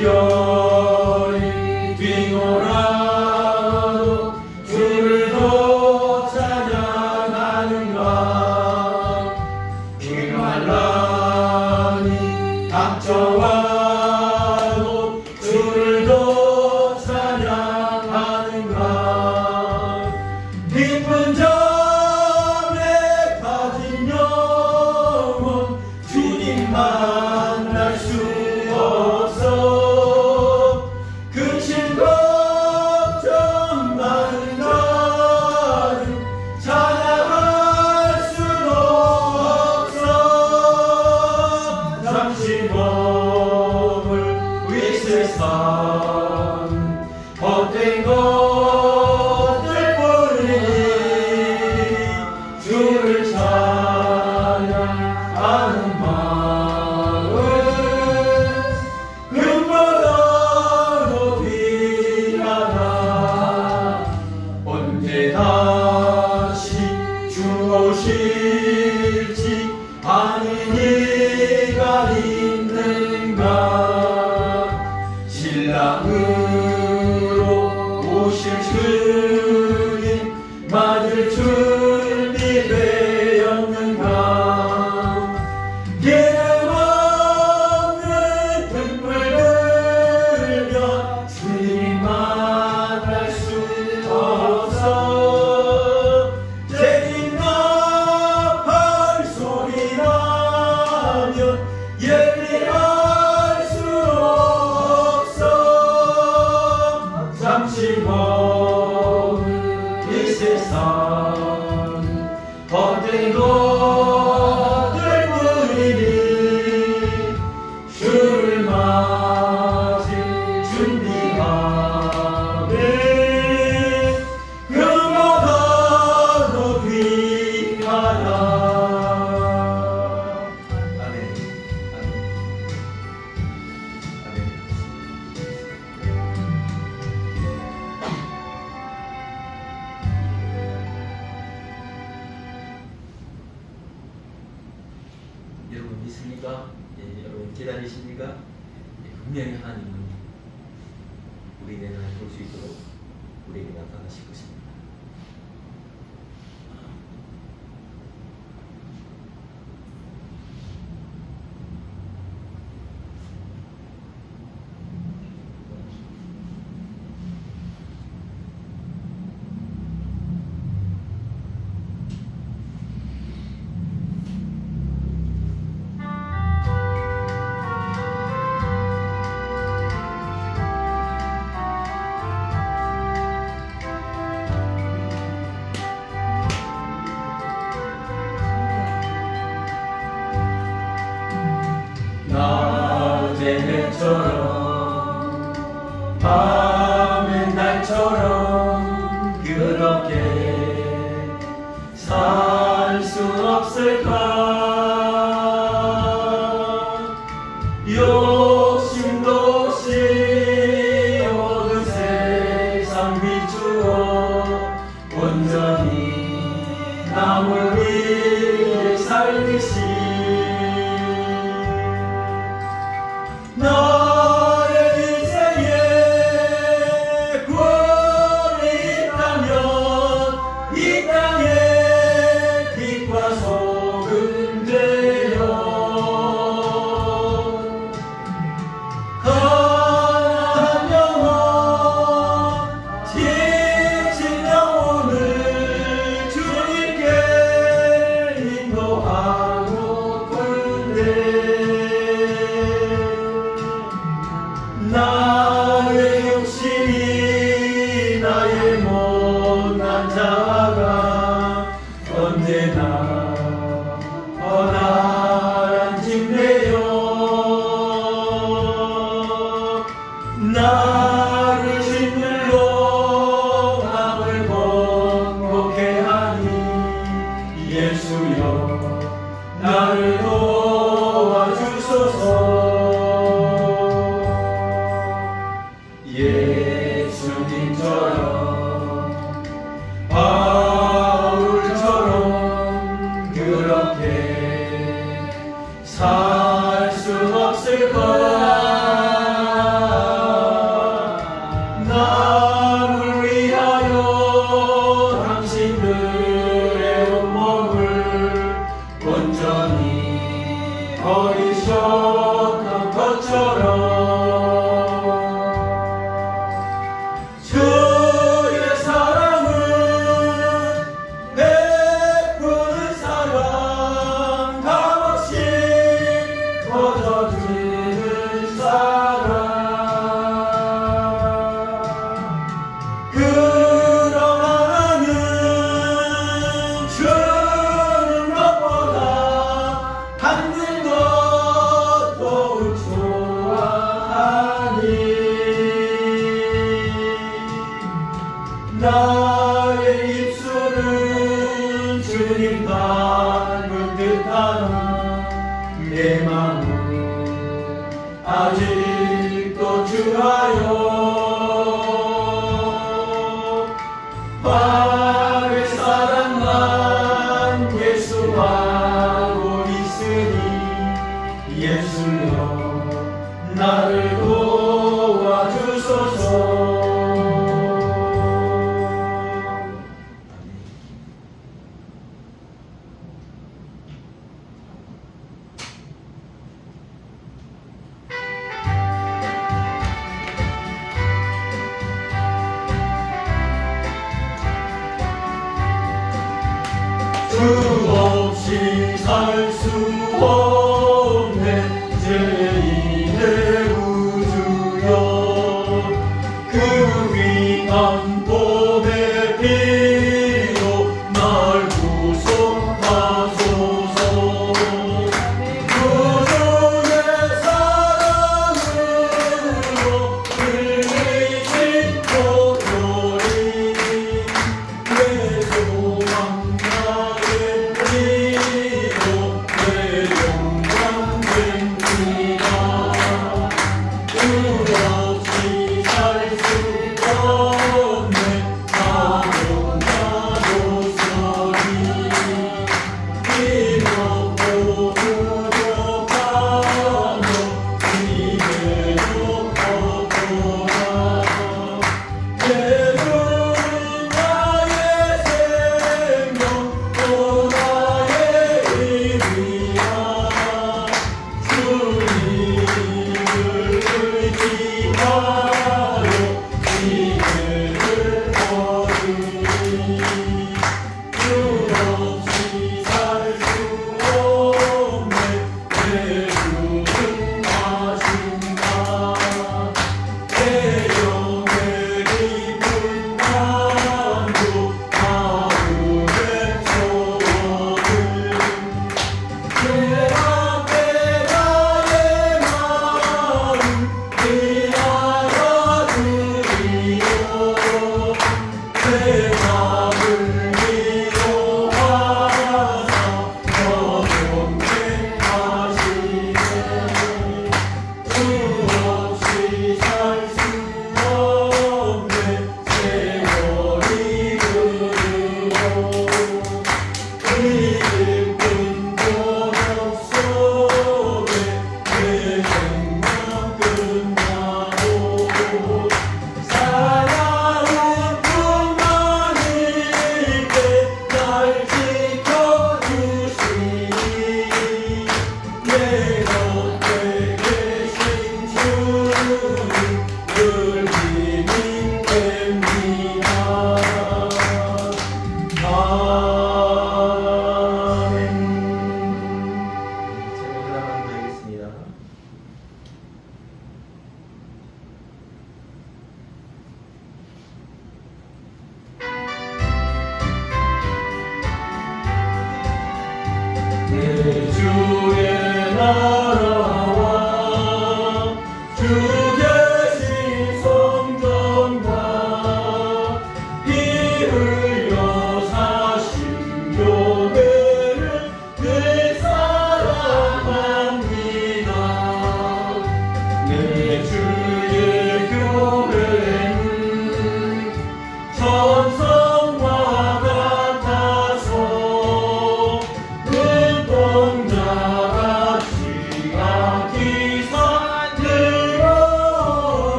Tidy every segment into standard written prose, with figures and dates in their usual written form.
물결이 뛰어나도 주를 더 찬양하는가. 휘말라니 닥쳐와도 주를 더 찬양하는가. 깊은 잠에 가진 영혼 주님 만날 수 없어. 그친 걱정 많은 나를 찬양할 수도 없어. 잠시 머물 이 세상 헛된 것들 뿐이니 주를 찬양하는 마음 금보다 높이하나. 언제 다시 주 오실지 아는 이가 있는가. 신랑으로 오실 주님 맞을 준비되었는가. 기름 없는 등불 들면 주님 만날 수 없어. 재림나 발소리 나면 예비할 수 없어. 잠시 머물 이 세상 헛된 것들 뿐이니 주를 맞을 준비하네. 그보다 높이하나. 아멘. 아멘. 여러분 믿습니까? 여러분 기다리십니까? 분명히 하나님은 우리 내년을 볼 수 있도록 우리에게 나타나실 것입니다. 낮에처럼 밤엔 날처럼 그렇게 살 수 없을까. 욕심도 씌워도 세상 비추어 온전히 남을 위해 살듯이 나의 인생에 구원이 있다면 이 땅에 빛과 소금 되어 가난한 영혼 지친 영혼을 주님께 인도하고픈데 나의 욕심이 나의 못난 자가 언제나 어나란 짐되어 나를 짓눌러 남을 번복해 하니 예수여 나를 도와주소서. 예수님처럼 바울처럼 그렇게 살 수 없을까. 아직도 주하여 바를 사랑만 예수하고 있으니 예수여 나를 도와주소서. 주 없이 살 수 없네 제2의 우주여 그 귀한 보배 피로 날 구속하소서. 구주의 사랑으로 흘리신 보혈이 내 소망 내 영광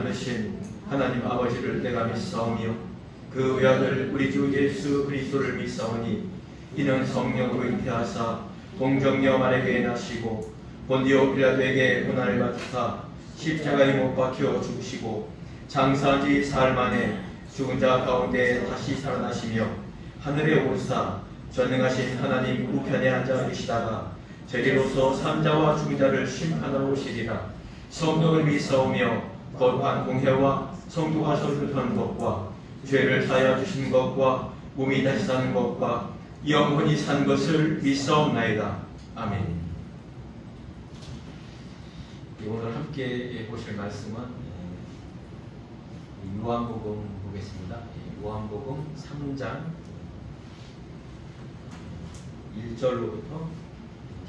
만드신 하나님 아버지를 내가 믿사오며 그 외아들 우리 주 예수 그리스도를 믿사오니 이는 성령으로 잉태하사 동정녀 마리아에게 나시고 본디오 빌라도에게 고난을 받으사 십자가에 못 박혀 죽으시고 장사한 지 사흘 만에 죽은 자 가운데 다시 살아나시며 하늘에 오르사 전능하신 하나님 우편에 앉아 계시다가 저리로서 산자와 죽은 자를 심판하러 오시리라. 성령을 믿사오며 거룩한 공회와 성도가 설교하는 것과 죄를 사하여 주신 것과 몸이 다시 사는 것과 영원히 산 것을 믿사옵나이다. 아멘. 오늘 함께 보실 말씀은 요한복음 보겠습니다. 요한복음 3장 1절로부터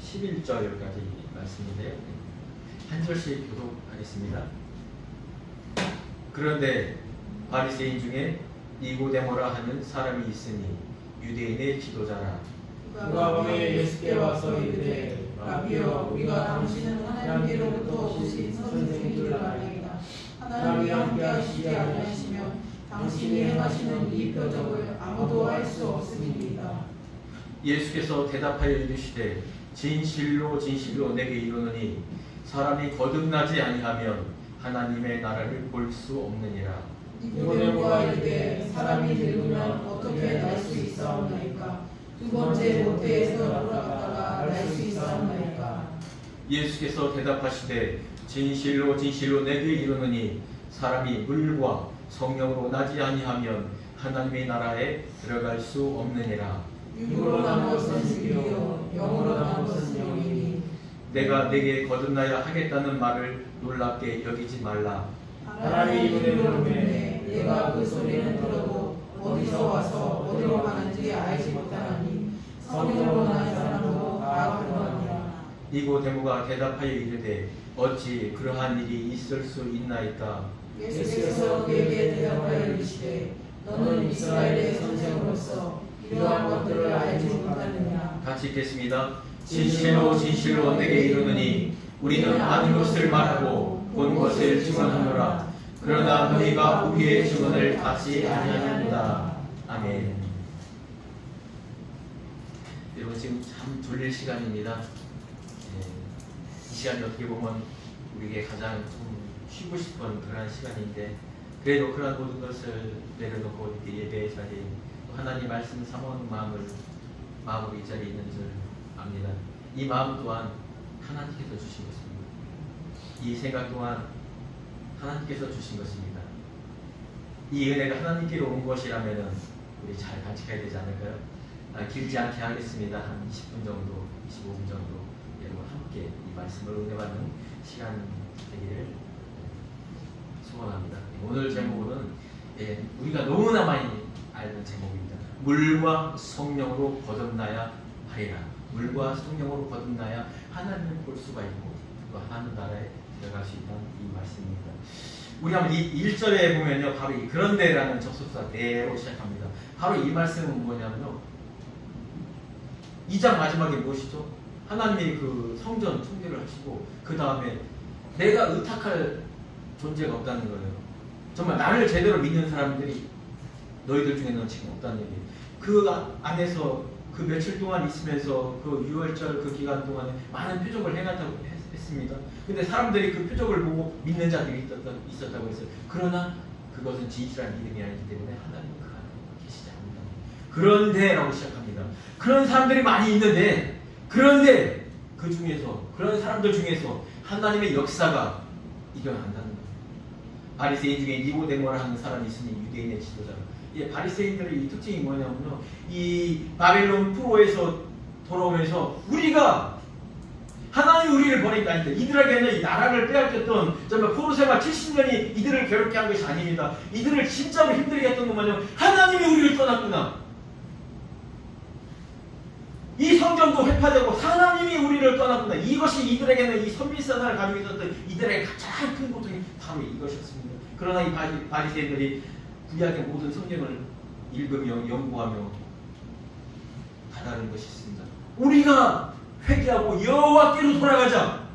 11절까지 말씀인데요. 한 절씩 교독하겠습니다. 그런데 바리새인 중에 니고데모라 하는 사람이 있으니 유대인의 지도자라. 그가 밤에 예수께 와서 이르되 라비여 우리가 당신은 하나님께로부터 오신 선생인 줄 알리이다. 하나님이 함께 하시지 아니하시며 당신이 행하시는 이 표적을 아무도 할 수 없음이니이다. 예수께서 대답하여 이르시되 진실로 진실로 내게 이르노니 사람이 거듭나지 아니하면 하나님의 나라를 볼 수 없느니라. 니고데모가 이르되 사람이 늙으면 어떻게 날 수 있사옵나이까? 두 번째 모태에서 돌아갔다가 날 수 있사옵나이까? 예수께서 대답하시되 진실로 진실로 내게 이르노니 사람이 물과 성령으로 나지 아니하면 하나님의 나라에 들어갈 수 없느니라. 육으로 난 것은 육이요 영으로 난 것은 영이니 내가 내게 거듭나야 하겠다는 말을 놀랍게 여기지 말라. 사람이 이르노니 내가 그 소리는 들어도 어디서 와서 어디로 가는지 알지 못하나니 성령으로 난 사람도 다 그러하니라. 니고데모가 대답하여 이르되 어찌 그러한 일이 있을 수 있나이까? 예수께서 그에게 대답하여 이르시되 너는 이스라엘의 선생으로서 이러한 것들을 알지 못하느냐. 같이 읽겠습니다. 진실로 진실로 내게 이르노니 우리는 아는 것을 말하고 본 것을 증언하노라. 그러나 너희가 우리의 증언을 받지 아니하는도다. 아멘. 여러분 지금 참 졸릴 시간입니다. 이 시간이 어떻게 보면 우리에게 가장 좀 쉬고 싶은 그런 시간인데 그래도 그런 모든 것을 내려놓고 이렇게 예배의 자리에 하나님 말씀 삼아오는 마음으로 이 자리에 있는 줄 압니다. 이 마음 또한 하나님께서 주신 것입니다. 이 생각 또한 하나님께서 주신 것입니다. 이 은혜가 하나님께로 온 것이라면 우리 잘 간직해야 되지 않을까요? 길지 않게 하겠습니다. 한 20분 정도, 25분 정도 여러분 함께 이 말씀을 은혜받는 시간 되기를 소원합니다. 오늘 제목은 우리가 너무나 많이 알는 제목입니다. 물과 성령으로 거듭나야 하리라. 물과 성령으로 거듭나야 하나님을 볼 수가 있고 또 하나님 나라에 들어갈 수 있다는 이 말씀입니다. 우리 한번 이 1절에 보면요, 바로 이 그런데라는 접속사 네로 시작합니다. 바로 이 말씀은 뭐냐면요, 2장 마지막에 무엇이죠? 하나님이 그 성전 청결을 하시고 그 다음에 내가 의탁할 존재가 없다는 거예요. 정말 나를 제대로 믿는 사람들이 너희들 중에는 지금 없다는 얘기예요. 그 안에서 그 며칠 동안 있으면서 그 6월절 그 기간 동안에 많은 표적을 행한다고 했습니다. 근데 사람들이 그 표적을 보고 믿는 자들이 있었다고 했어요. 그러나 그것은 진실한 믿음이 아니기 때문에 하나님은 그 안에 계시지 않는다. 그런데 라고 시작합니다. 그런 사람들이 많이 있는데 그런데 그 중에서 그런 사람들 중에서 하나님의 역사가 일어난다는 거예요. 바리새인 중에 니고데모라 하는 사람이 있으니 유대인의 지도자로. 바리새인들의 이 특징이 뭐냐면요, 이 바벨론 프로에서 돌아오면서 우리가 하나님 우리를 버린다. 이들에게는 이 나라를 빼앗겼던 정말 포로 생활 70년이 이들을 괴롭게 한 것이 아닙니다. 이들을 진짜로 힘들게 했던 것만요, 하나님이 우리를 떠났구나. 이 성전도 회파되고 하나님이 우리를 떠났구나. 이것이 이들에게는 이 선민사상을 가지고 있었던 이들의 가장 큰 고통이 바로 이것이었습니다. 그러나 이 바리새인들이 구약의 모든 성경을 읽으며 연구하며 다다른 것이 있습니다. 우리가 회개하고 여호와께로 돌아가자.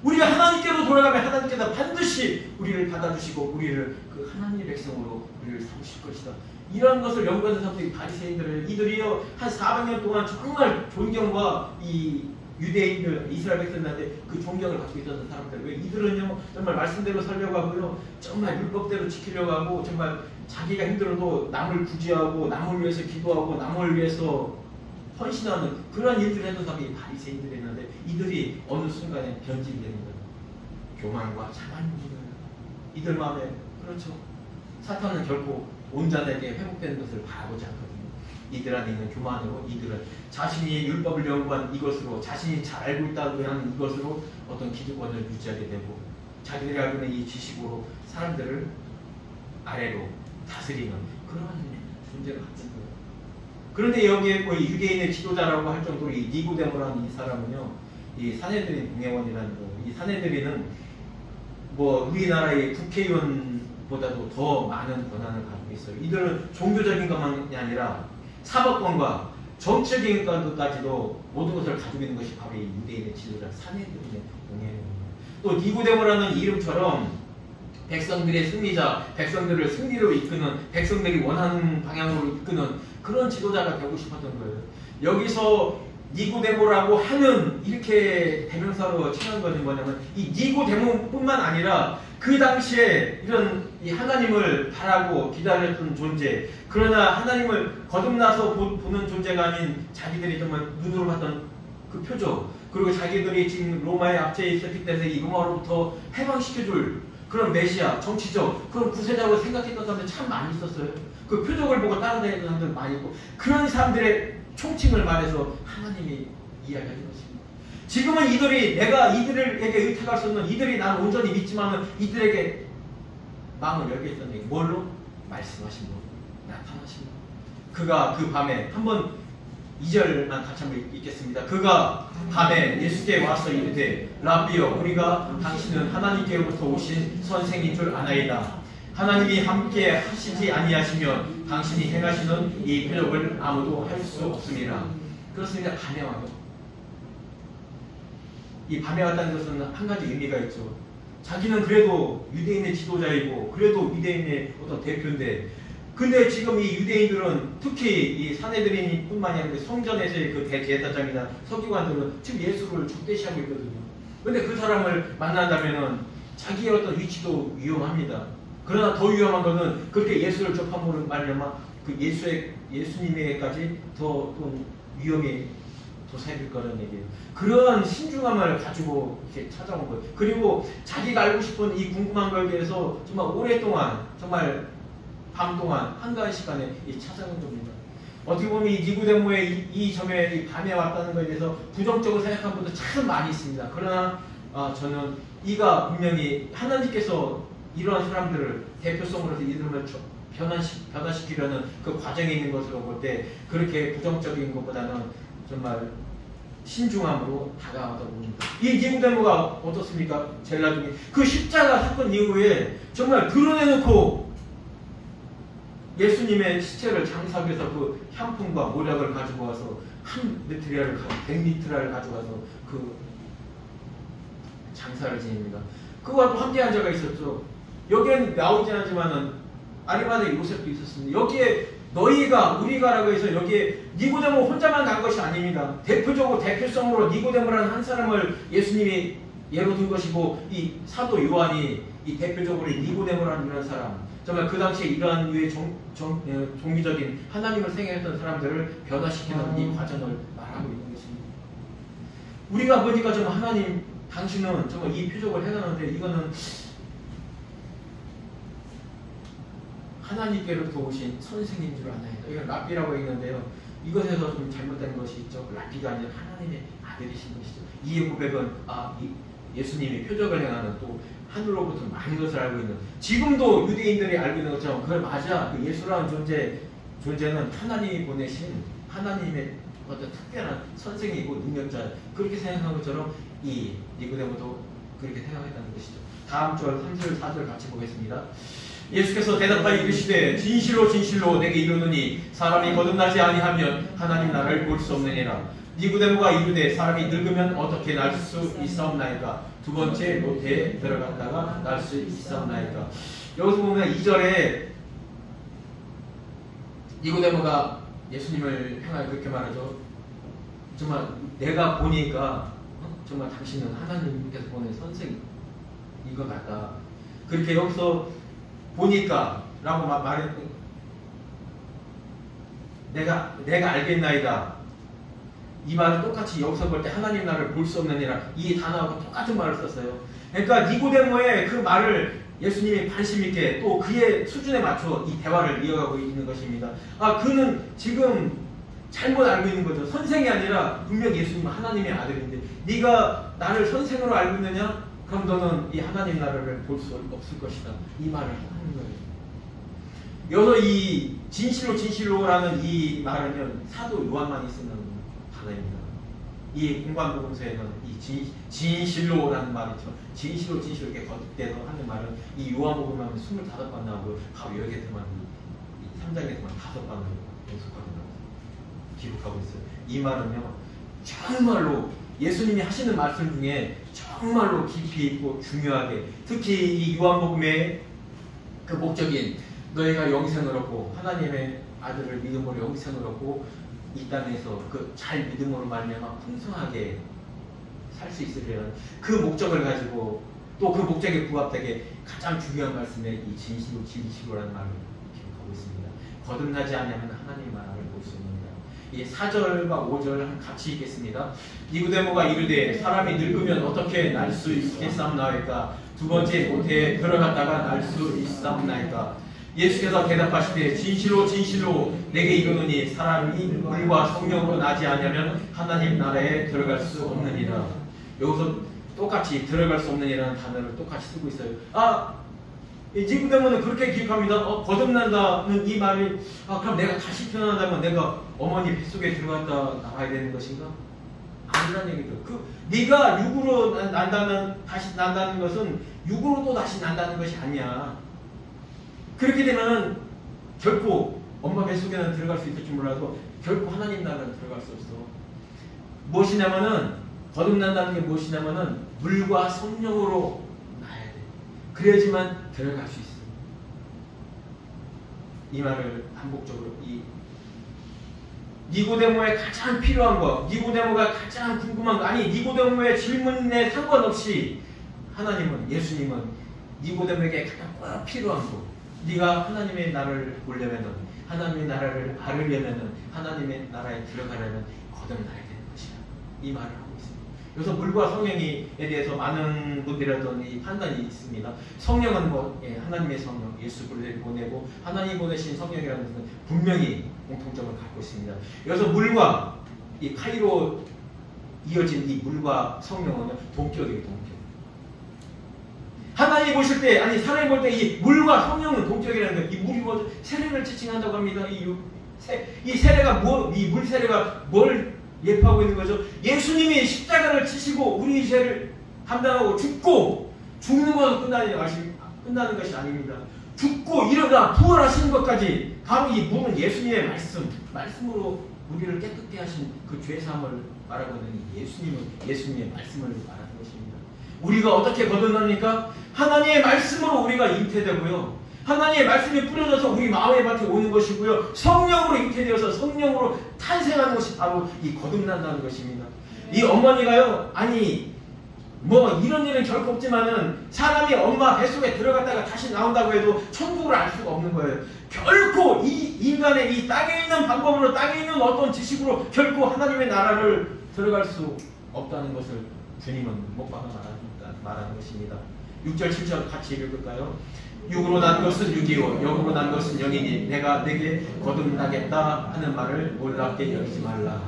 우리가 하나님께로 돌아가면 하나님께서 반드시 우리를 받아주시고 우리를 그 하나님의 백성으로 우리를 삼으실 것이다. 이런 것을 연구하는 사람들이 바리새인들은 이들이요 한 400년 동안 정말 존경과 이 유대인들 이스라엘 백성들한테 그 존경을 받고 있었던 사람들. 왜 이들은요 정말 말씀대로 살려고 하고요 정말 율법대로 지키려고 하고 정말 자기가 힘들어도 남을 구제하고 남을 위해서 기도하고 남을 위해서 헌신하는 그런 일들을 했던 사람이 바리새인들이 있는데 이들이 어느 순간에 변질이 되는 거예요. 교만과 자만인 거예요. 이들 마음에. 그렇죠. 사탄은 결코 온 자들에게 회복되는 것을 바라보지 않거든요. 이들 안에 있는 교만으로 이들은 자신이 율법을 연구한 이것으로 자신이 잘 알고 있다고 하는 이것으로 어떤 기득권을 유지하게 되고 자기들이 알고 있는 이 지식으로 사람들을 아래로 다스리는 그런 존재를 갖춘 거예요. 그런데 여기에 뭐 유대인의 지도자라고 할 정도로 이 니고데모라는 이 사람은요, 이 산헤드린 공회원이라는 거예요. 이 산헤드린은 뭐 우리나라의 국회의원보다도 더 많은 권한을 가지고 있어요. 이들은 종교적인 것만이 아니라 사법권과 정치적인 것까지도 모든 것을 가지고 있는 것이 바로 이 유대인의 지도자 산헤드린의 공회원입니다. 또 니고데모라는 이름처럼 백성들의 승리자, 백성들을 승리로 이끄는, 백성들이 원하는 방향으로 이끄는 그런 지도자가 되고 싶었던 거예요. 여기서 니고데모라고 하는 이렇게 대명사로 칭한 것은 뭐냐면 이 니고데모뿐만 아니라 그 당시에 이런 이 하나님을 바라고 기다렸던 존재, 그러나 하나님을 거듭나서 보는 존재가 아닌 자기들이 정말 눈으로 봤던 그 표적, 그리고 자기들이 지금 로마의 압제에 있었기 때문에 이 로마로부터 해방시켜줄 그런 메시아, 정치적 그런 구세자로 생각했던 사람들 참 많이 있었어요. 그 표적을 보고 따라다니는 사람들 많이 있고, 그런 사람들의 총칭을 말해서 하나님이 이야기하는 것입니다. 지금은 이들이 내가 이들에게 의탁할 수 없는, 이들이 나를 온전히 믿지만은 이들에게 마음을 열게 했던 얘기. 뭘로? 말씀하신 분, 나타나신 분. 그가 그 밤에 한번 2절만 같이 한번 읽겠습니다. 그가 밤에 예수께 와서 이르되 라비여 우리가 당신은 하나님께로부터 오신 선생인 줄 아나이다. 하나님이 함께 하시지 아니하시면 당신이 행하시는 이 표적을 아무도 할 수 없습니다. 그렇습니다. 밤에 와요. 이 밤에 왔다는 것은 한 가지 의미가 있죠. 자기는 그래도 유대인의 지도자이고 그래도 유대인의 어떤 대표인데, 근데 지금 이 유대인들은 특히 이 산헤드린 뿐만이 아니라 성전에서의 그 대제사장이나 서기관들은 지금 예수를 적대시하고 있거든요. 근데 그 사람을 만난다면은 자기의 어떤 위치도 위험합니다. 그러나 더 위험한 것은 그렇게 예수를 접함으로 말미암아 그 예수님에게까지 더 위험이 도사릴 거라는 얘기예요. 그런 신중함을 가지고 이렇게 찾아온 거예요. 그리고 자기가 알고 싶은 이 궁금한 거에 대해서 정말 오랫동안, 정말 밤 동안 한가한 시간에 찾아온 겁니다. 어떻게 보면 이 니고데모의 이 점에 이 밤에 왔다는 것에 대해서 부정적으로 생각하는 분도 참 많이 있습니다. 그러나 저는 이가 분명히 하나님께서 이러한 사람들을 대표성으로서 이들을 변화시키려는 그 과정에 있는 것으로 볼 때 그렇게 부정적인 것보다는 정말 신중함으로 다가가다 봅니다. 이 니고데모가 어떻습니까? 제일 나중에 그 십자가 사건 이후에 정말 드러내놓고 예수님의 시체를 장사해서 그 향품과 모략을 가지고 와서 한 메트리아를 100리트라를 가져가서 그 장사를 지닙니다. 그와 또 함께 한 자가 있었죠. 여기에는 나오진 않지만은 아리마다의 요셉도 있었습니다. 여기에 우리가라고 해서 여기에 니고데모 혼자만 간 것이 아닙니다. 대표성으로 니고데모라는 한 사람을 예수님이 예로 든 것이고, 이 사도 요한이 이 대표적으로 니고데모라는 이런 사람, 정말 그 당시에 이러한 유의 종교적인 하나님을 생각했던 사람들을 변화시키는 이 과정을 말하고 있는 것입니다. 우리가 보니까 정말 하나님, 당신은 정말 이 표적을 해놨는데 이거는 하나님께로부터 오신 선생인 줄 아나이다. 이건 라비라고 했는데요. 이것에서 좀 잘못된 것이 있죠. 라비가 아니라 하나님의 아들이신 것이죠. 이 고백은 예수님이 표적을 행하는, 또 하늘로부터 많은 것을 알고 있는, 지금도 유대인들이 알고 있는 것처럼 그걸 맞아. 그 예수라는 존재는 하나님이 보내신 하나님의 어떤 특별한 선생이고 능력자, 그렇게 생각한 것처럼 이 니고데모도 그렇게 생각했다는 것이죠. 다음 절 3절 4절 같이 보겠습니다. 예수께서 대답하여 이르시되 진실로 진실로 내게 이르노니 사람이 거듭나지 아니하면 하나님 나라를 볼 수 없느니라. 니고데모가 이르되 사람이 늙으면 어떻게 날 수 있사옵나이까? 두 번째 노태에 들어갔다가 날 수 있사옵나이까? 여기서 보면 2절에 니고데모가 예수님을 향하여 그렇게 말하죠. 정말 내가 보니까 정말 당신은 하나님께서 보낸 선생인 것 같다. 그렇게 여기서 보니까 라고 말했고, 내가 알겠나이다. 이 말은 똑같이 여기서 볼 때 하나님 나라를 볼 수 없느니라, 이 단어하고 똑같은 말을 썼어요. 그러니까 니고데모의 그 말을 예수님이 관심 있게 또 그의 수준에 맞춰 이 대화를 이어가고 있는 것입니다. 그는 지금 잘못 알고 있는 거죠. 선생이 아니라 분명 예수님은 하나님의 아들인데 네가 나를 선생으로 알고 있느냐? 그럼 너는 이 하나님 나라를 볼 수 없을 것이다. 이 말을 하는 거예요. 여기서 이 진실로라는 이 말은요, 사도 요한만이 쓰는 단어입니다. 이 공관복음서에는 이 진실로라는 말이 있죠. 진실로 이렇게 거듭돼서 하는 말은 이 요한복음에 하면 25번 나오고 바로 여기에서만 이 3장에서만 5번 연속하고 기록하고 있어요. 이 말은요, 정말로 예수님이 하시는 말씀 중에 정말로 깊이 있고 중요하게, 특히 이 요한복음의 그 목적인 너희가 영생을 얻고 하나님의 아들을 믿음으로 영생을 얻고 이 땅에서 그 잘 믿음으로 말미암아 풍성하게 살 수 있으려는 그 목적을 가지고 또 그 목적에 부합되게 가장 중요한 말씀에 이 진실로라는 말을 기록하고 있습니다. 거듭나지 않으면 하나님 나라를 볼 수 없습니다. 이 4절과 5절 같이 읽겠습니다. 니고데모가 이르되 사람이 늙으면 어떻게 날 수 있겠사옵나이까? 두 번째 노태에 들어갔다가 날 수 있사옵나이까? 예수께서 대답하시되 진실로 내게 이르노니 사람이 물과 성령으로 나지 않으면 하나님 나라에 들어갈 수 없느니라. 여기서 똑같이 들어갈 수 없느니라는 단어를 똑같이 쓰고 있어요. 니고데모는 그렇게 기억합니다. 거듭난다는 이 말이 그럼 내가 다시 태어난다면 내가 어머니 뱃속에 들어갔다 나와야 되는 것인가? 아니라는 얘기죠. 네가 육으로 다시 난다는 것은 육으로 또 다시 난다는 것이 아니야. 그렇게 되면 결코 엄마 뱃속에는 들어갈 수 있을지 몰라도 결코 하나님 나라는 들어갈 수 없어. 무엇이냐면은 거듭난다는 게 무엇이냐면은 물과 성령으로 나야 돼. 그래야지만 들어갈 수 있어. 이 말을 반복적으로 니고데모의 가장 필요한 것, 니고데모가 가장 궁금한 것, 아니 니고데모의 질문에 상관없이 하나님은, 예수님은 니고데모에게 가장 꼭 필요한 것, 네가 하나님의 나라를 보려면은, 하나님의 나라를 알으려면은, 하나님의 나라에 들어가려면 거듭나야 되는 것이야. 이 말을 하고 있습니다. 그래서 물과 성령에 대해서 많은 분들이 어떤 이 판단이 있습니다. 성령은 하나님의 성령, 예수 그리스도를 보내고 하나님 보내신 성령이라는 것은 분명히 공통점을 갖고 있습니다. 여기서 물과 이 카이로 이어진 이 물과 성령은 동격이에요, 동격. 하나님 보실 때, 아니 사람이 볼 때 이 물과 성령은 동격이라는 거예요. 이 물이 뭐 세례를 지칭한다고 합니다. 이 세례가 이 물 세례가 뭘 예표하고 있는 거죠? 예수님이 십자가를 지시고 우리 죄를 감당하고 죽고 죽는 것은 끝나는 것이 아닙니다. 죽고 일어나 부활하시는 것까지 바로 이 물은 예수님의 말씀으로 우리를 깨끗게 하신 그 죄사함을 말하고 있는 예수님의 말씀을 말하는 것입니다. 우리가 어떻게 거듭납니까? 하나님의 말씀으로 우리가 잉태되고요. 하나님의 말씀이 뿌려져서 우리 마음의 밭에 오는 것이고요. 성령으로 잉태되어서 성령으로 탄생하는 것이 바로 이 거듭난다는 것입니다. 이 어머니가요, 아니 뭐 이런 일은 결코 없지만은 사람이 엄마 뱃속에 들어갔다가 다시 나온다고 해도 천국을 알 수가 없는 거예요. 결코 이 인간의 이 땅에 있는 방법으로, 땅에 있는 어떤 지식으로 결코 하나님의 나라를 들어갈 수 없다는 것을 주님은 못 박아 말하는 것입니다. 6절 7절 같이 읽을까요? 육으로 난 것은 육이요 영으로 난 것은 영이니 내가 내게 거듭나겠다 하는 말을 놀랍게 여기지 말라.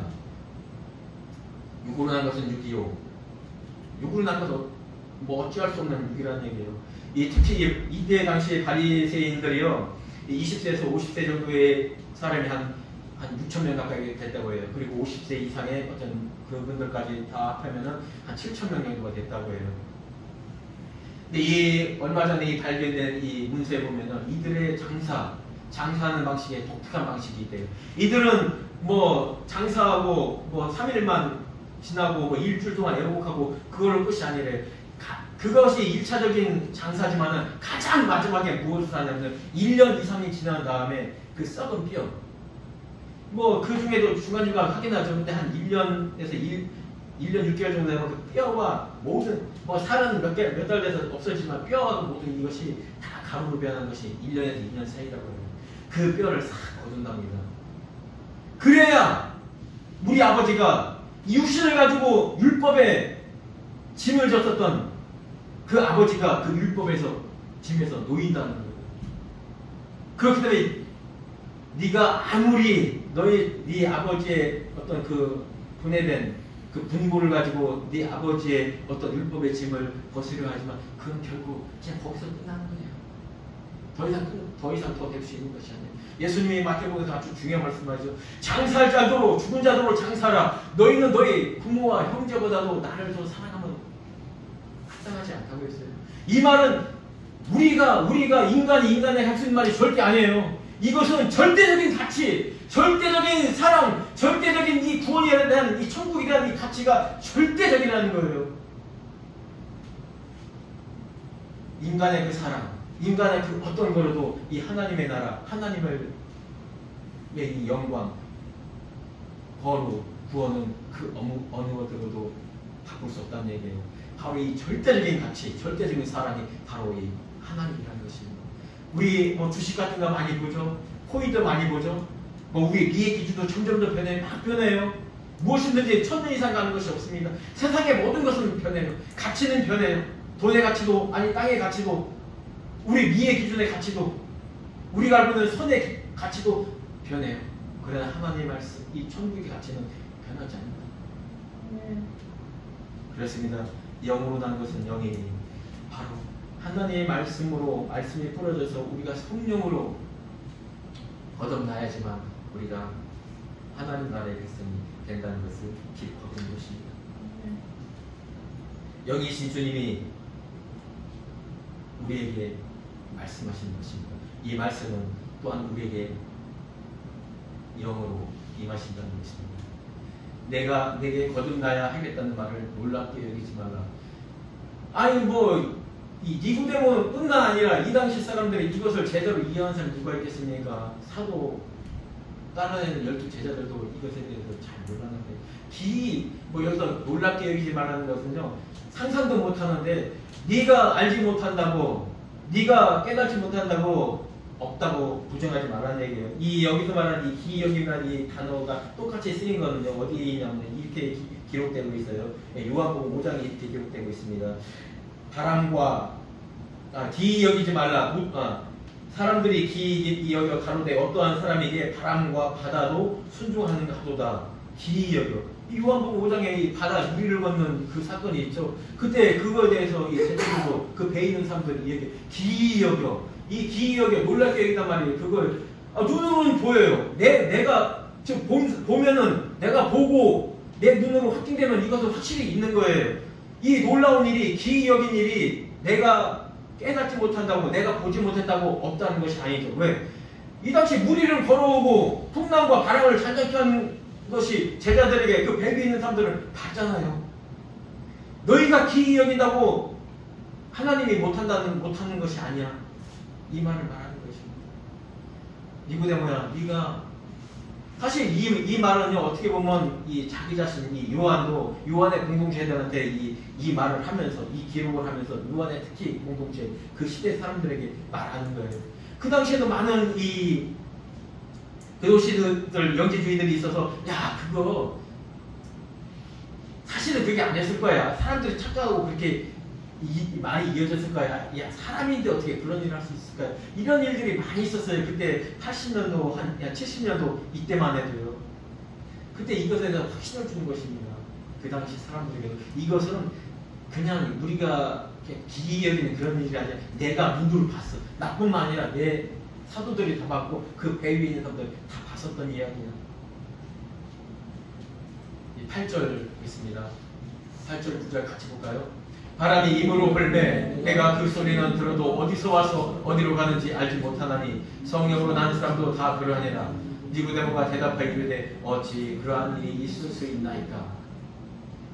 육으로 난 것은 육이요, 육으로 난 것은 뭐 어찌할 수 없는 육이라는 얘기예요. 특히 이때 당시에 바리새인들이요, 20세에서 50세 정도의 사람이 한 6천 명 가까이 됐다고 해요. 그리고 50세 이상의 어떤 그분들까지 다 합하면은 한 7천 명 정도가 됐다고 해요. 근데 얼마 전에 발견된 이 문서에 보면은 이들의 장사, 장사하는 방식의 독특한 방식이 있대요. 이들은 뭐 장사하고 뭐 3일만 지나고 뭐 일주일 동안 애국하고 그걸로 끝이 아니래. 그것이 1차적인 장사지만은 가장 마지막에 무엇을 하냐면 1년 2, 3일 지난 다음에 그 썩은 뼈, 뭐 그 중에도 중간중간 확인하죠. 근데 한 1년에서 1년 6개월 정도 되면 그 뼈와 모든 뭐 살은 몇 달 돼서 없어지지만 뼈와 모든 이것이 다 가루로 변하는 것이 1년에서 2년 사이라고 해요. 그 뼈를 싹 거둔답니다. 그래야 우리 아버지가 육신을 가지고 율법에 짐을 졌었던 그 아버지가 그 율법에서 짐에서 놓인다는 거예요. 그렇기 때문에 네가 아무리 네 아버지의 어떤 그 분해된 그 분고를 가지고 네 아버지의 어떤 율법의 짐을 벗으려 하지만 그건 결국 그냥 거기서 끝나는 거예요. 더 이상 더 될 수 있는 것이 아니에요. 예수님이 마태복음에서 아주 중요한 말씀하죠. 장사할 자도 죽은 자도로 장사하라. 너희는 너희 부모와 형제보다도 나를 더 사랑하면 합당하지 않다고 했어요. 이 말은 우리가 인간이 할 수 있는 말이 절대 아니에요. 이것은 절대적인 가치, 절대적인 사랑, 절대적인 이 구원에 대한 이 천국이라는 이 가치가 절대적이라는 거예요. 인간의 그 사랑, 인간의 그 어떤 거로도 이 하나님의 나라, 하나님의 이 영광, 거룩, 구원은 그 어느 것으로도 바꿀 수 없다는 얘기예요. 바로 이 절대적인 가치, 절대적인 사랑이 바로 이 하나님이라는 것입니다. 우리 뭐 주식 같은 거 많이 보죠. 코인도 많이 보죠. 뭐 우리 미의 기준도 점점 더 막 변해요. 무엇이든지 1000년 이상 가는 것이 없습니다. 세상의 모든 것은 변해요. 가치는 변해요. 돈의 가치도 아니 땅의 가치도 우리 미의 기준의 가치도 우리가 알고 있는 선의 가치도 변해요. 그러나 하나님의 말씀, 이 천국의 가치는 변하지 않는다. 그렇습니다. 영으로 난 것은 영이 바로 하나님의 말씀으로 말씀이 뿌려져서 우리가 성령으로 거듭나야지만 우리가 하나님 나라의 백성이 된다는 것을 기록하고 있는 것입니다. 영이신 주님이 우리에게 말씀하시는 것입니다. 이 말씀은 또한 우리에게 영으로 임하신다는 것입니다. 내게 거듭나야 하겠다는 말을 놀랍게 여기지 말라. 아니 이 니고데모 뿐만 아니라 이 당시 사람들이 이것을 제대로 이해한 사람이 누가 있겠습니까? 사도 따라내는 12제자들도 이것에 대해서 잘 몰랐는데 여기서 놀랍게 여기지 말라는 것은요, 상상도 못하는데 네가 알지 못한다고, 네가 깨닫지 못한다고 없다고 부정하지 말라는 얘기예요. 이 여기서 말하는 이 기억이라는 이 단어가 똑같이 쓰인 거는요, 어디에 있냐면 이렇게 기록되고 있어요. 요한복음 5장에 이렇게 기록되고 있습니다. 바람과 기이 여기지 말라. 사람들이 기이 여겨 가로되 어떠한 사람에게 바람과 바다도 순종하는 하도다. 기이 여겨. 요한복음 5장에 이 바다 유리를 걷는 그 사건이 있죠. 그때 그거에 대해서 이 제자들도 그 배에 있는 사람들이 이렇게 기이 여겨. 이 기이 여겨 놀랍게 여긴단 말이에요. 그걸 눈으로는 보여요. 내가 지금 보면은 내가 보고 내 눈으로 확증되면 이것은 확실히 있는 거예요. 이 놀라운 일이, 기이 여긴 일이 내가 깨닫지 못한다고, 내가 보지 못했다고 없다는 것이 아니죠. 왜? 이 당시 무리를 걸어오고 풍랑과 바람을 잔뜩 한 것이 제자들에게 그 배 위에 있는 사람들을 봤잖아요. 너희가 기이 여긴다고 하나님이 못하는 것이 아니야. 이 말을 말하는 것입니다. 니고데모야, 네가 사실 이 말은요, 어떻게 보면 이 자기 자신, 이 요한의 공동체들한테 이 말을 하면서, 이 기록을 하면서 요한의 특히 공동체, 그 시대 사람들에게 말하는 거예요. 그 당시에도 많은 이 교도시들, 영지주의들이 있어서, 야, 그거 사실은 그게 아니었을 거야. 사람들이 착각하고 그렇게 말이 이어졌을 거야. 야, 사람인데 어떻게 그런 일을 할 수 있을까요? 이런 일들이 많이 있었어요. 그때 80년도, 70년도 이때만 해도요. 그때 이것에 대해서 확신을 주는 것입니다. 그 당시 사람들에게. 이것은 그냥 우리가 기이 여기는 그런 일이 아니라 내가 눈으로 봤어. 나뿐만 아니라 내 사도들이 다 봤고 그 배 위에 있는 사람들 다 봤었던 이야기야. 8절 있습니다. 8절 9절 같이 볼까요? 바람이 임으로 불매 내가 그 소리는 들어도 어디서 와서 어디로 가는지 알지 못하나니 성령으로 난 사람도 다 그러하니라. 니고데모가 대답하여 이르되 어찌 그러한 일이 있을 수 있나이까.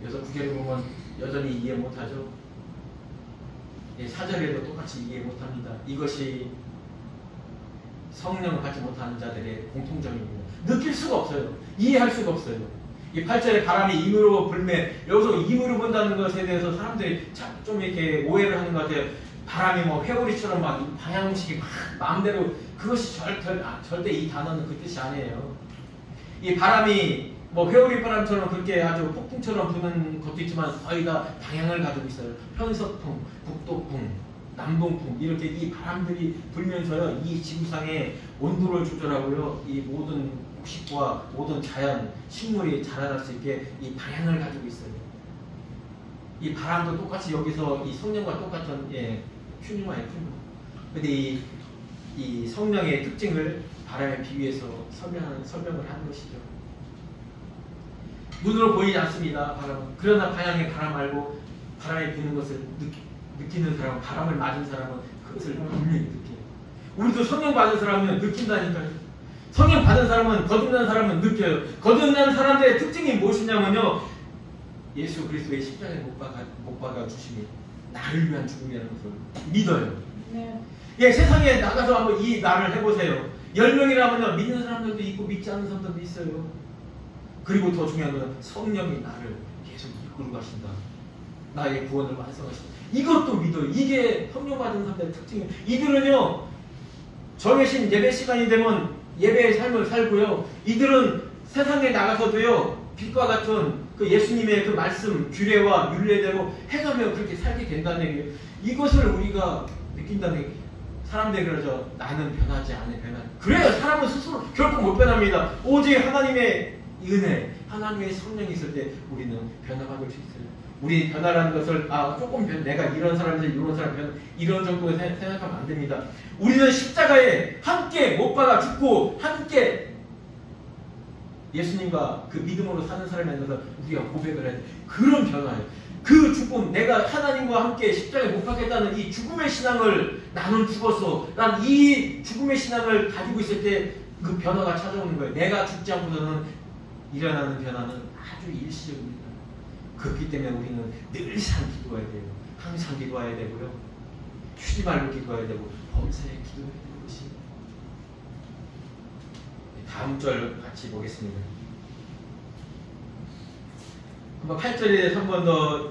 여기서 9절에 보면 여전히 이해 못하죠. 4절에도 똑같이 이해 못합니다. 이것이 성령을 받지 못하는 자들의 공통점입니다. 느낄 수가 없어요. 이해할 수가 없어요. 이 8절에 바람이 임으로 불매, 여기서 임으로 분다는 것에 대해서 사람들이 좀 이렇게 오해를 하는 것 같아요. 바람이 뭐 회오리처럼 막 방향식이 막 마음대로, 그것이 절대 이 단어는 그 뜻이 아니에요. 이 바람이 뭐 회오리 바람처럼 그렇게 아주 폭풍처럼 부는 것도 있지만 거의 다 방향을 가지고 있어요. 편서풍, 북도풍, 남동풍, 이렇게 이 바람들이 불면서요, 이 지구상의 온도를 조절하고요, 이 모든 곡식과 모든 자연, 식물이 자라날 수 있게 이 방향을 가지고 있어요. 이 바람도 똑같이 여기서 이 성령과 똑같은 퓨뉴마예요, 퓨뉴마. 근데 이 성령의 특징을 바람에 비유해서 설명을 하는 것이죠. 눈으로 보이지 않습니다, 바람은. 그러나 방향의 바람 알고 바람에 부는 것을 느끼는 사람은, 바람을 맞은 사람은 그것을 분명히 느껴요. 우리도 성령 받은 사람은 느낀다니까요. 성령 받은 사람은, 거듭난 사람은 느껴요. 거듭난 사람들의 특징이 무엇이냐면요, 예수 그리스도의 십자가에 못 박아 주심이 나를 위한 죽음이라는 것을 믿어요. 네. 예, 세상에 나가서 한번 이 말을 해보세요. 10명이라면요, 믿는 사람들도 있고 믿지 않는 사람들도 있어요. 그리고 더 중요한 것은 성령이 나를 계속 이끌고 가신다. 나의 구원을 완성하신다. 이것도 믿어요. 이게 성령 받은 사람들의 특징이에요. 이들은요, 정해진 예배 시간이 되면 예배의 삶을 살고요, 이들은 세상에 나가서도요, 빛과 같은 그 예수님의 그 말씀, 규례와 율례대로 행하며 그렇게 살게 된다는 얘기예요. 이것을 우리가 느낀다는 얘기예요. 사람들이 그러죠. 나는 변하지 않아, 그래요. 사람은 스스로 결코 못 변합니다. 오직 하나님의 은혜, 하나님의 성령이 있을 때 우리는 변화받을 수 있어요. 우리 변화라는 것을 조금 내가 이런 사람인데 이런 사람 이런 정도로 생각하면 안 됩니다. 우리는 십자가에 함께 못 박아 죽고 함께 예수님과 그 믿음으로 사는 사람이 아니라서 우리가 고백을 해야 돼. 그런 변화예요. 그 죽음, 내가 하나님과 함께 십자가에 못 박겠다는 이 죽음의 신앙을, 나는 죽었어, 난 이 죽음의 신앙을 가지고 있을 때 그 변화가 찾아오는 거예요. 내가 죽지 않고서는 일어나는 변화는 아주 일시적입니다. 그렇기 때문에 우리는 늘상 기도해야 돼요. 항상 기도해야 되고요, 쉬지 말고 기도해야 되고, 범사에 기도해야 되는 것이. 다음 절 같이 보겠습니다. 한번 8절에 대해서 한 번 더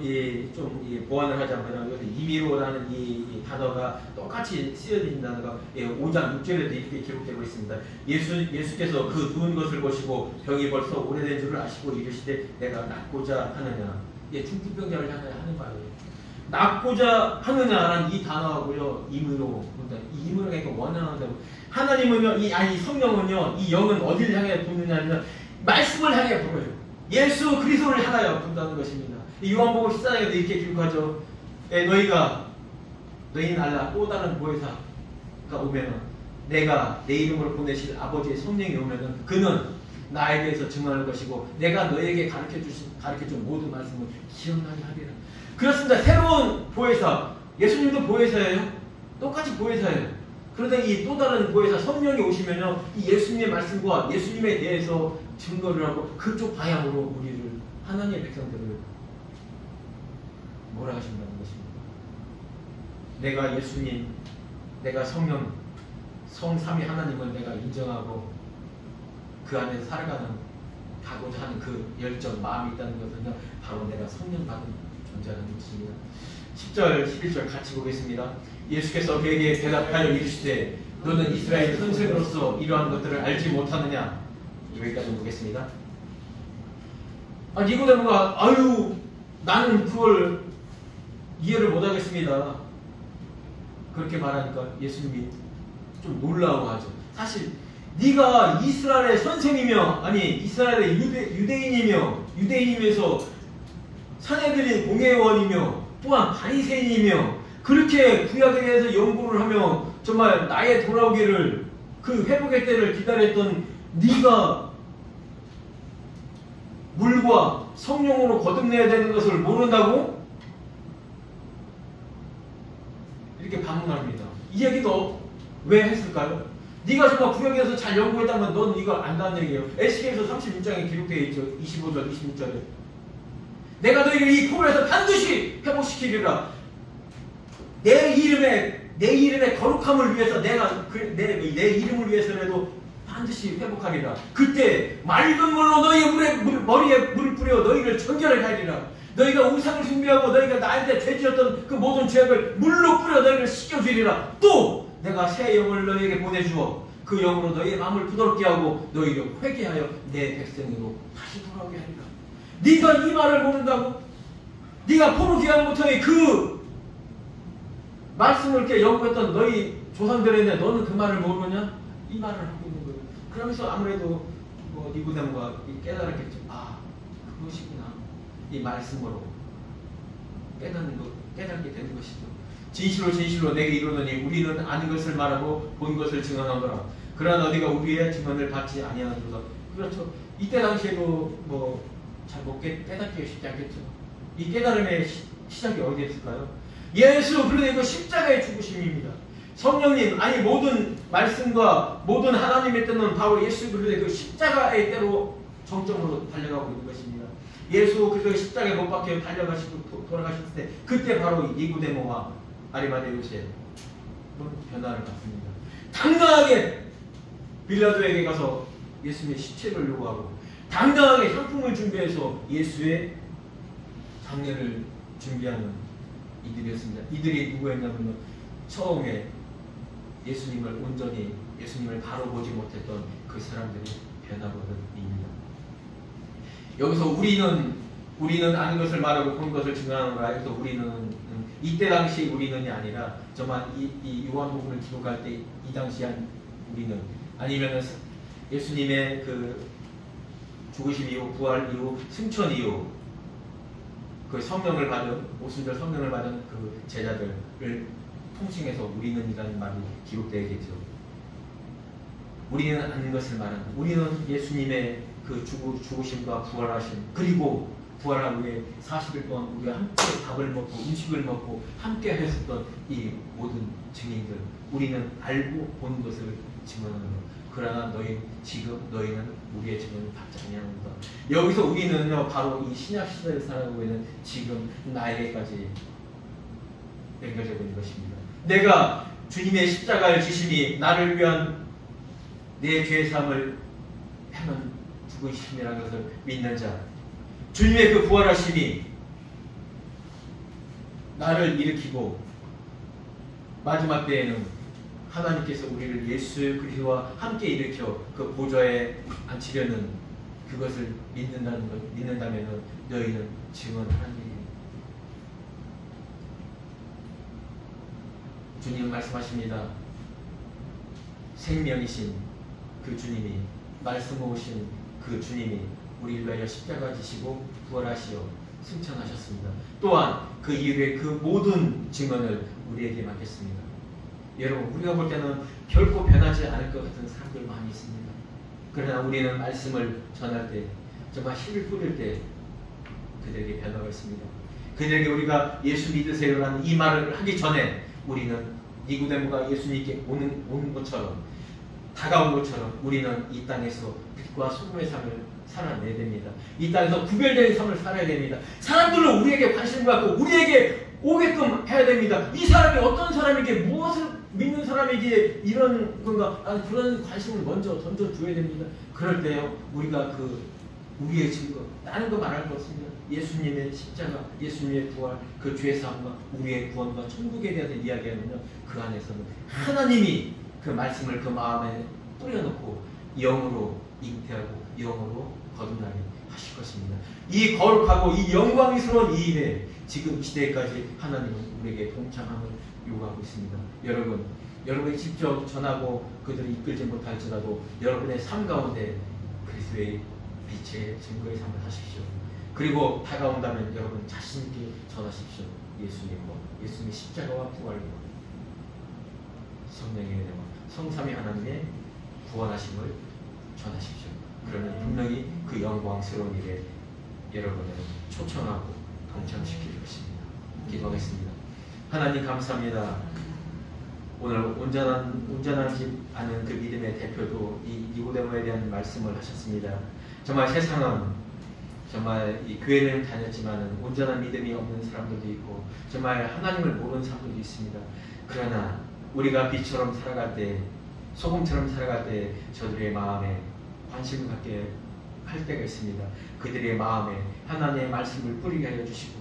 보완을 하자면, 여기 임의로라는 이 단어가 똑같이 쓰여진 단어가 5장 6절에도 이렇게 기록되고 있습니다. 예수께서 그 누운 것을 보시고 병이 벌써 오래된 줄을 아시고 이르시되 내가 낫고자 하느냐. 중풍병자를 향하여 하는 말이에요. 낫고자 하느냐라는 이 단어하고요, 임의로, 이 임의로가 그러니까 원하는다고. 하나님은요, 이 성령은요, 이 영은 어디를 향해 부느냐면 말씀을 향해 부어요. 예수 그리스도를 향하여 분다는 것입니다. 요한복음 14장에도 이렇게 기록하죠. 너희는 알라, 또 다른 보혜사가 오면은, 내가 내 이름으로 보내실 아버지의 성령이 오면은 그는 나에 대해서 증언할 것이고 내가 너에게 가르쳐준 모든 말씀을 기억나게 하리라. 그렇습니다. 새로운 보혜사, 예수님도 보혜사예요. 똑같이 보혜사예요. 그런데 이 또 다른 보혜사 성령이 오시면요, 이 예수님의 말씀과 예수님에 대해서 증거를 하고 그쪽 방향으로 우리를, 하나님의 백성들을 몰아가신다는 것입니다. 내가 예수님, 내가 성령, 성삼위 하나님을 내가 인정하고 그 안에 살아가는, 가고자 하는 그 열정, 마음이 있다는 것은요, 바로 내가 성령 받은 존재라는 것입니다. 10절, 11절 같이 보겠습니다. 예수께서 그에게 대답하여 이르시되 너는 이스라엘 선생으로서 이러한 것들을 알지 못하느냐. 여기까지 보겠습니다. 니고데모가 나는 그걸 이해를 못하겠습니다. 그렇게 말하니까 예수님이 좀 놀라워하죠. 사실 네가 이스라엘의 선생이며, 이스라엘의 유대인이면서 산헤드린 공회원이며 또한 바리새인이며 그렇게 구약에 대해서 연구를 하며 정말 나의 돌아오기를, 그 회복의 때를 기다렸던 네가 물과 성령으로 거듭내야 되는 것을 모른다고? 이렇게 방문합니다. 이 얘기도 왜 했을까요? 네가 정말 구역에서 잘 연구했다면 넌 이걸 안다는 얘기예요. 에스겔서 36장에 기록되어 있죠. 25절, 26절에. 내가 너희를 이 포로에서 반드시 회복시키리라. 내 이름의 거룩함을 위해서 내 이름을 위해서라도 반드시 회복하리라. 그때 맑은 물로 너희의 머리에 물을 뿌려 너희를 정결하게 하리라. 너희가 우상을 숭배하고 너희가 나한테 죄지었던 그 모든 죄악을 물로 뿌려 너희를 씻겨주리라. 또 내가 새 영을 너희에게 보내주어 그 영으로 너희의 마음을 부드럽게 하고 너희를 회개하여 내 백성으로 다시 돌아오게 하리라. 네가 이 말을 모른다고? 네가 포로 귀환부터의 그 말씀을 이렇게 연구했던 너희 조상들인데 너는 그 말을 모르냐? 이 말을 하고 있는 거예요. 그러면서 아무래도 니고데모가 깨달았겠죠. 아, 그것이구나. 이 말씀으로 깨닫게 되는 것이죠. 진실로 내게 이르노니 우리는 아는 것을 말하고 본 것을 증언하노라. 그러나 너희가 우리의 증언을 받지 아니하노라. 그렇죠. 이때 당시에도 잘 못 깨닫기 쉽지 않겠죠. 이 깨달음의 시작이 어디에 있을까요? 예수 그리스도의 십자가의 죽으심입니다. 성령님, 아니 모든 말씀과 모든 하나님의 뜻은 바로 예수 그리스도의 그 십자가의 때로 정점으로 달려가고 있는 것입니다. 예수 그리스도의 십자가에 못 박혀 달려가시고 돌아가실 때 그때 바로 니고데모와 아리마대 요셉은 변화를 받습니다. 당당하게 빌라도에게 가서 예수님의 시체를 요구하고 당당하게 향품을 준비해서 예수의 장례를 준비하는 이들이었습니다. 이들이 누구였냐면 처음에 예수님을 바로 보지 못했던 그 사람들이 변화받은 이입니다. 여기서 우리는 아는 것을 말하고 본 것을 증언하는 거라 해서 우리는 이때 당시 우리는이 아니라 정말 이 요한복음을 기록할 때 이 당시 한 우리는 아니면은 예수님의 그 죽으심 이후 부활 이후 승천 이후 그 성령을 받은 오순절 성령을 받은 그 제자들을 통칭해서 우리는이라는 말이 기록되겠죠. 우리는 아는 것을 말하는 우리는 예수님의 그 죽으심과 부활하심 그리고 부활한 후에 40일 동안 우리가 함께 밥을 먹고 음식을 먹고 함께 했었던 이 모든 증인들 우리는 알고 본 것을 증언하는 것. 그러나 너희는 우리의 증언을 받지 아니하는다. 여기서 우리는요 바로 이 신약 시대를 살아가고 있는 지금 나에게까지 연결되고 있는 것입니다. 내가 주님의 십자가를 지심이 나를 위한 내 죄의 삶을 해만 죽으심이라는 것을 믿는 자 주님의 그 부활하심이 나를 일으키고 마지막 때에는 하나님께서 우리를 예수 그리스도와 함께 일으켜 그 보좌에 앉히려는 그것을 믿는다면 너희는 증언하는 일입니다. 주님 말씀하십니다. 생명이신 그 주님이 말씀 오신 그 주님이 우리를 위하여 십자가 지시고 부활하시어 승천하셨습니다. 또한 그 이후에 그 모든 증언을 우리에게 맡겼습니다. 여러분 우리가 볼 때는 결코 변하지 않을 것 같은 사람들 많이 있습니다. 그러나 우리는 말씀을 전할 때 정말 힘을 뿌릴 때 그들에게 변화가 있습니다. 그들에게 우리가 예수 믿으세요라는 이 말을 하기 전에 우리는 니고데모가 예수님께 오는 것처럼 다가온 것처럼 우리는 이 땅에서 빛과 소금의 삶을 살아내야 됩니다. 이 땅에서 구별된 삶을 살아야 됩니다. 사람들로 우리에게 관심을 갖고 우리에게 오게끔 해야 됩니다. 이 사람이 어떤 사람에게 무엇을 믿는 사람에게 이런 건가 그런 관심을 먼저 던져줘야 됩니다. 그럴 때요 우리가 우리의 증거 다른 거 말할 거 없습니다. 예수님의 십자가, 예수님의 부활, 그 죄 사함과 우리의 구원과 천국에 대해서 이야기하면요 그 안에서는 하나님이 그 말씀을 그 마음에 뿌려놓고 영으로 잉태하고 영으로 거듭나게 하실 것입니다. 이 거룩하고 이 영광스러운 이 일에 지금 이 시대까지 하나님은 우리에게 동참함을 요구하고 있습니다. 여러분이 직접 전하고 그들을 이끌지 못할지라도 여러분의 삶 가운데 그리스도의 빛의 증거의 삶을 하십시오. 그리고 다가온다면 여러분 자신있게 전하십시오. 예수님의 십자가와 부활과 성령의 은혜와 성삼위 하나님의 구원하심을 전하십시오. 그러면 분명히 그 영광스러운 일에 여러분을 초청하고 동참시킬 것입니다. 기도하겠습니다. 하나님 감사합니다. 오늘 온전하지 않은 그 믿음의 대표도 이 니고데모에 대한 말씀을 하셨습니다. 정말 세상은 정말 이 교회는 다녔지만 온전한 믿음이 없는 사람들도 있고 정말 하나님을 모르는 사람들도 있습니다. 그러나 우리가 빛처럼 살아갈 때, 소금처럼 살아갈 때 저들의 마음에 관심을 갖게 할 때가 있습니다. 그들의 마음에 하나님의 말씀을 뿌리게 하여 주시고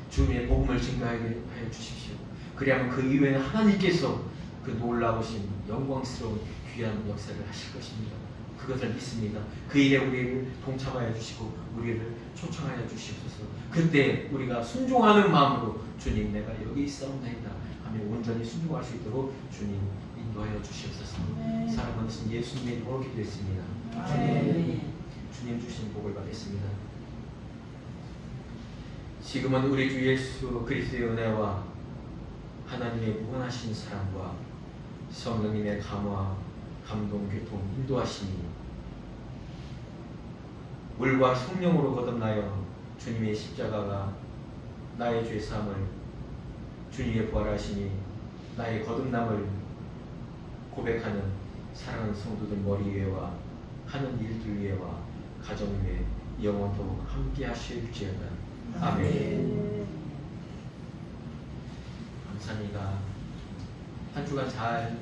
주님의 복음을 증거하게 하여 주십시오. 그리하면 그 이후에는 하나님께서 그 놀라우신 영광스러운 귀한 역사를 하실 것입니다. 그것을 믿습니다. 그 일에 우리를 동참하여 주시고 우리를 초청하여 주시옵소서. 그때 우리가 순종하는 마음으로 주님 내가 여기 있사옵나이다 하며 온전히 순종할 수 있도록 주님 인도하여 주시옵소서. 사랑하는 예수님의 이름으로 기도했습니다. 주님 주신 복을 받겠습니다. 지금은 우리 주 예수 그리스도의 은혜와 하나님의 무한하신 사랑과 성령님의 감화, 감동, 교통, 인도하심이 물과 성령으로 거듭나여 주님의 십자가가 나의 죄사함을, 주님의 부활하심이 나의 거듭남을 고백하는 사랑하는 성도들 머리 위에와 하는 일들 위에와 가정 위에 영원토록 함께 하실지어다. 아멘. 감사합니다. 한 주간 잘